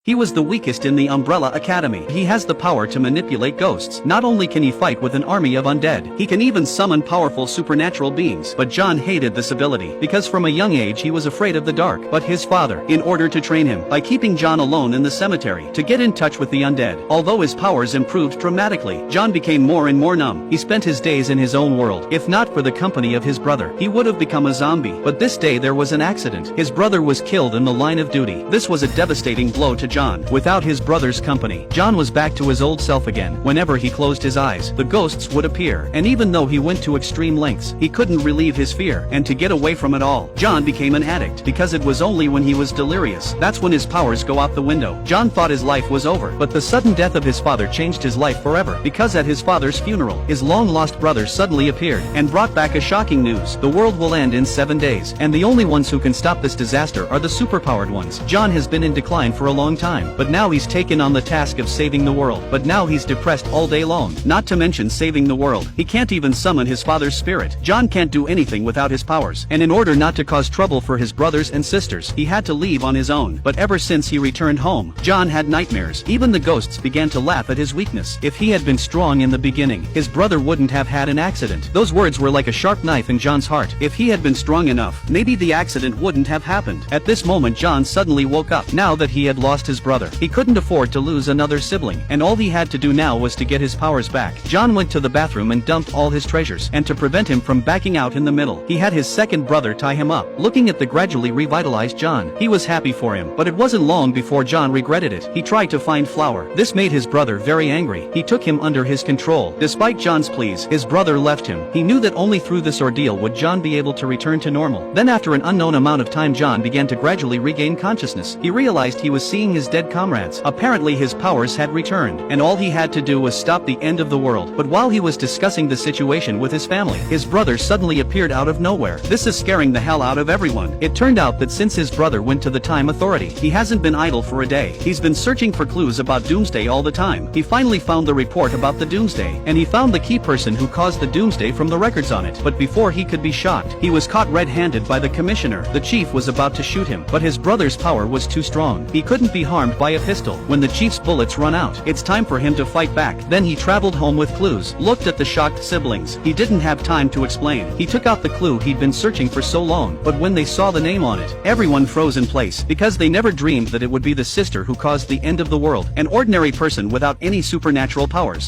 He was the weakest in the Umbrella Academy. He has the power to manipulate ghosts. Not only can he fight with an army of undead, he can even summon powerful supernatural beings. But John hated this ability, because from a young age he was afraid of the dark. But his father, in order to train him, by keeping John alone in the cemetery, to get in touch with the undead. Although his powers improved dramatically, John became more and more numb. He spent his days in his own world. If not for the company of his brother, he would have become a zombie. But this day there was an accident. His brother was killed in the line of duty. This was a devastating blow to John. Without his brother's company, John was back to his old self again. Whenever he closed his eyes, the ghosts would appear. And even though he went to extreme lengths, he couldn't relieve his fear. And to get away from it all, John became an addict. Because it was only when he was delirious, that's when his powers go out the window. John thought his life was over. But the sudden death of his father changed his life forever. Because at his father's funeral, his long-lost brother suddenly appeared and brought back a shocking news. The world will end in 7 days. And the only ones who can stop this disaster are the superpowered ones. John has been in decline for a long time. But now he's taken on the task of saving the world. But now he's depressed all day long. Not to mention saving the world. He can't even summon his father's spirit. John can't do anything without his powers. And in order not to cause trouble for his brothers and sisters, he had to leave on his own. But ever since he returned home, John had nightmares. Even the ghosts began to laugh at his weakness. If he had been strong in the beginning, his brother wouldn't have had an accident. Those words were like a sharp knife in John's heart. If he had been strong enough, maybe the accident wouldn't have happened. At this moment John suddenly woke up. Now that he had lost his brother, he couldn't afford to lose another sibling, and all he had to do now was to get his powers back. John went to the bathroom and dumped all his treasures, and to prevent him from backing out in the middle, he had his second brother tie him up. Looking at the gradually revitalized John, he was happy for him, but it wasn't long before John regretted it. He tried to find Flower. This made his brother very angry. He took him under his control. Despite John's pleas, his brother left him. He knew that only through this ordeal would John be able to return to normal. Then after an unknown amount of time, John began to gradually regain consciousness. He realized he was seeing his dead comrades. Apparently his powers had returned, and all he had to do was stop the end of the world. But while he was discussing the situation with his family, his brother suddenly appeared out of nowhere. This is scaring the hell out of everyone. It turned out that since his brother went to the Time Authority, he hasn't been idle for a day. He's been searching for clues about Doomsday all the time. He finally found the report about the Doomsday, and he found the key person who caused the Doomsday from the records on it. But before he could be shocked, he was caught red-handed by the commissioner. The chief was about to shoot him, but his brother's power was too strong. He couldn't be harmed by a pistol. When the chief's bullets run out, it's time for him to fight back. Then he traveled home with clues, looked at the shocked siblings. He didn't have time to explain. He took out the clue he'd been searching for so long, but when they saw the name on it, everyone froze in place, because they never dreamed that it would be the sister who caused the end of the world, an ordinary person without any supernatural powers.